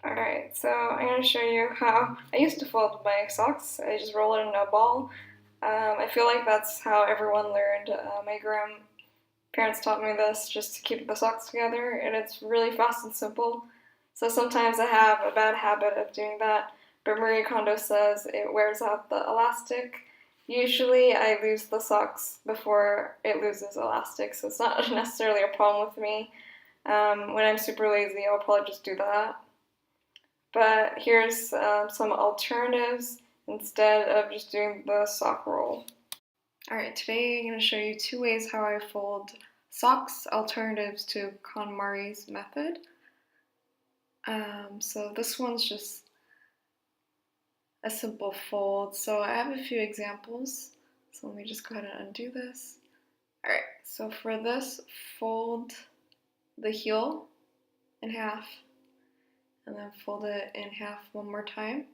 Alright, so I'm going to show you how I used to fold my socks. I just roll it in a ball. I feel like that's how everyone learned. My grandparents taught me this just to keep the socks together, and it's really fast and simple. So sometimes I have a bad habit of doing that, but Marie Kondo says it wears out the elastic. Usually I lose the socks before it loses elastic, so it's not necessarily a problem with me. When I'm super lazy, I'll probably just do that. But here's some alternatives instead of just doing the sock roll. Alright, today I'm going to show you two ways how I fold socks, alternatives to KonMari's method. So this one's just a simple fold. So I have a few examples. So let me just go ahead and undo this. Alright, so for this, fold the heel in half and then fold it in half one more time,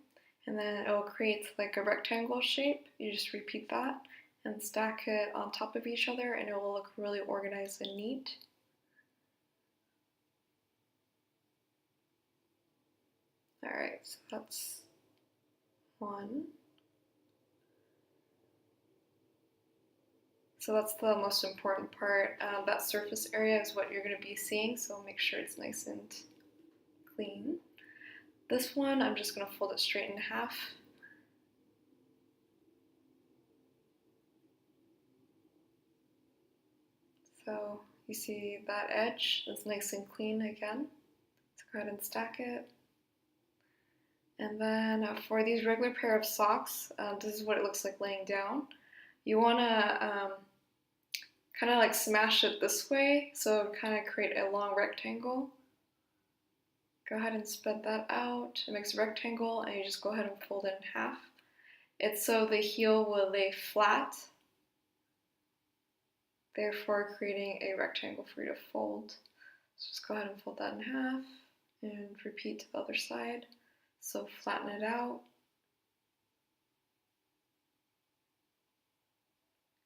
and then it will create like a rectangle shape. You just repeat that and stack it on top of each other, and it will look really organized and neat. Alright, so that's one. So that's the most important part. That surface area is what you're going to be seeing, so make sure it's nice and clean. This one, I'm just going to fold it straight in half. So you see that edge is nice and clean again. So go ahead and stack it. And then for these regular pair of socks, this is what it looks like laying down. You want to kind of like smash it this way, so kind of create a long rectangle. Go ahead and spread that out. It makes a rectangle, and you just go ahead and fold it in half. It's so the heel will lay flat, therefore creating a rectangle for you to fold. So just go ahead and fold that in half and repeat to the other side. So flatten it out.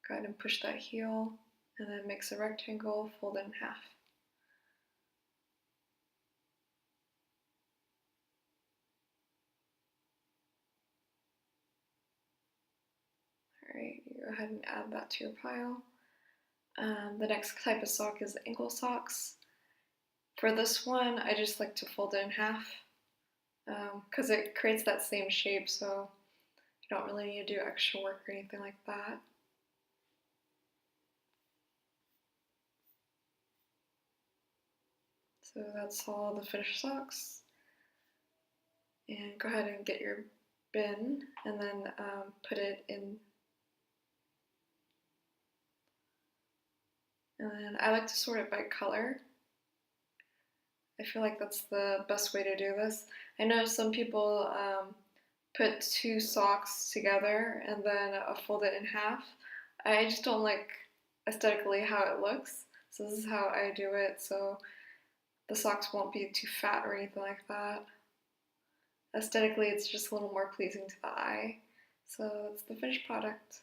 Go ahead and push that heel, and then makes a rectangle, fold it in half. Alright, you go ahead and add that to your pile. The next type of sock is ankle socks. For this one, I just like to fold it in half because it creates that same shape, so you don't really need to do extra work or anything like that. So that's all the finished socks. And go ahead and get your bin and then put it in. And then I like to sort it by color. I feel like that's the best way to do this. I know some people put two socks together and then fold it in half. I just don't like aesthetically how it looks, so this is how I do it, so the socks won't be too fat or anything like that. Aesthetically, it's just a little more pleasing to the eye. So it's the finished product.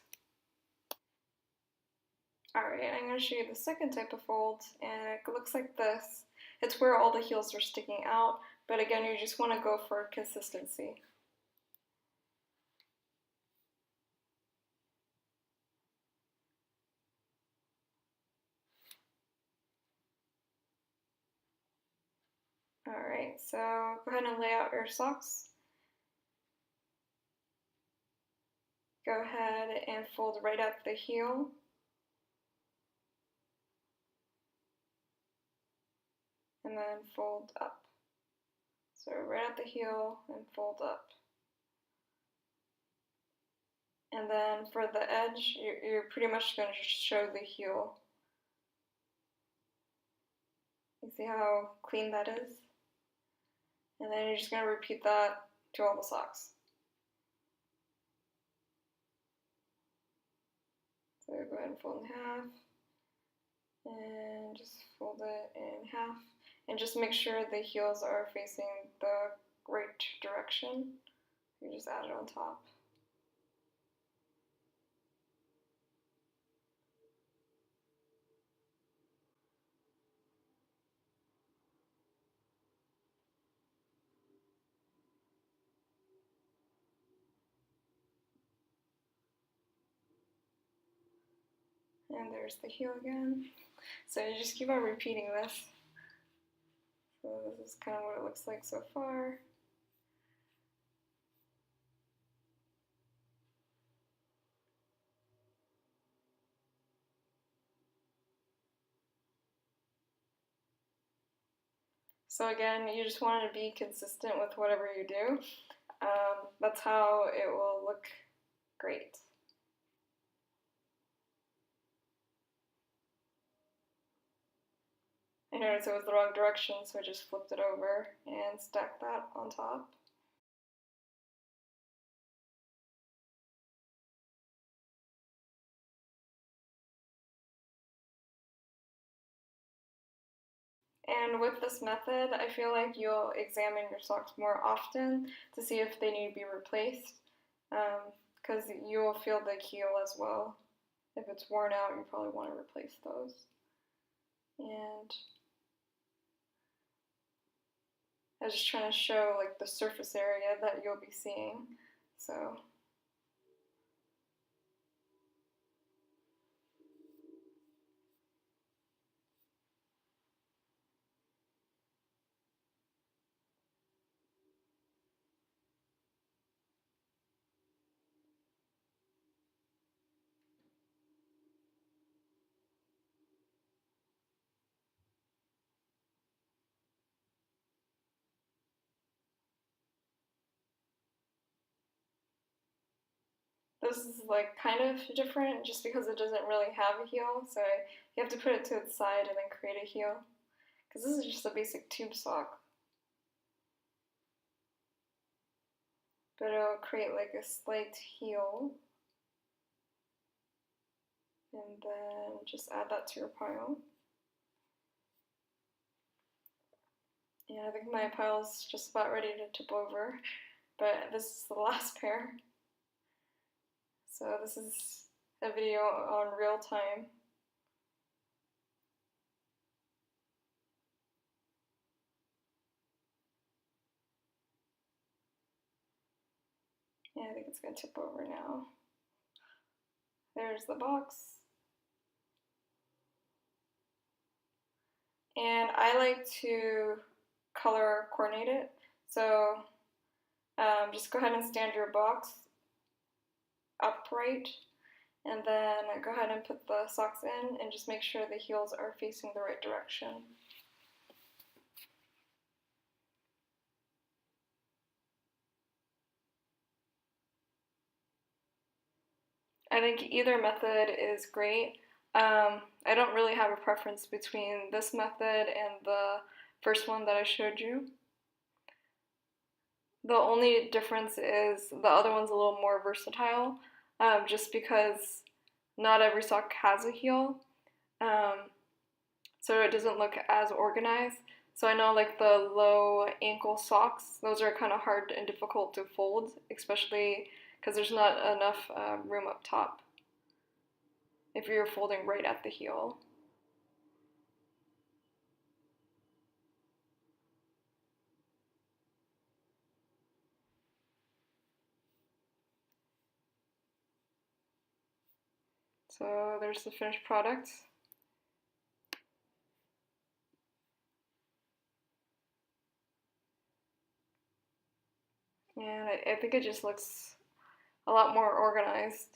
Alright, I'm going to show you the second type of fold, and it looks like this. It's where all the heels are sticking out, but again, you just want to go for consistency. Alright, so go ahead and lay out your socks. Go ahead and fold right at the heel. And then fold up. So right at the heel and fold up. And then for the edge, you're pretty much going to show the heel. You see how clean that is? And then you're just going to repeat that to all the socks. So go ahead and fold in half, and just fold it in half, and just make sure the heels are facing the right direction. You just add it on top. And there's the heel again. So you just keep on repeating this. So this is kind of what it looks like so far. So again, you just want to be consistent with whatever you do. That's how it will look great. I noticed it was the wrong direction, so I just flipped it over and stacked that on top. And with this method, I feel like you'll examine your socks more often to see if they need to be replaced, because you'll feel the heel as well. If it's worn out, you probably want to replace those. And I was just trying to show like the surface area that you'll be seeing. So this is like kind of different just because it doesn't really have a heel, so you have to put it to its side and then create a heel. Because this is just a basic tube sock. But it'll create like a slight heel. And then just add that to your pile. And I think my pile's just about ready to tip over, but this is the last pair. So this is a video on real time. Yeah, I think it's gonna tip over now. There's the box. And I like to color coordinate it. So just go ahead and stand your box upright, and then go ahead and put the socks in and just make sure the heels are facing the right direction. I think either method is great. I don't really have a preference between this method and the first one that I showed you. The only difference is the other one's a little more versatile, just because not every sock has a heel, so it doesn't look as organized. So I know like the low ankle socks, those are kind of hard and difficult to fold, especially because there's not enough room up top if you're folding right at the heel. So there's the finished product. And I think it just looks a lot more organized.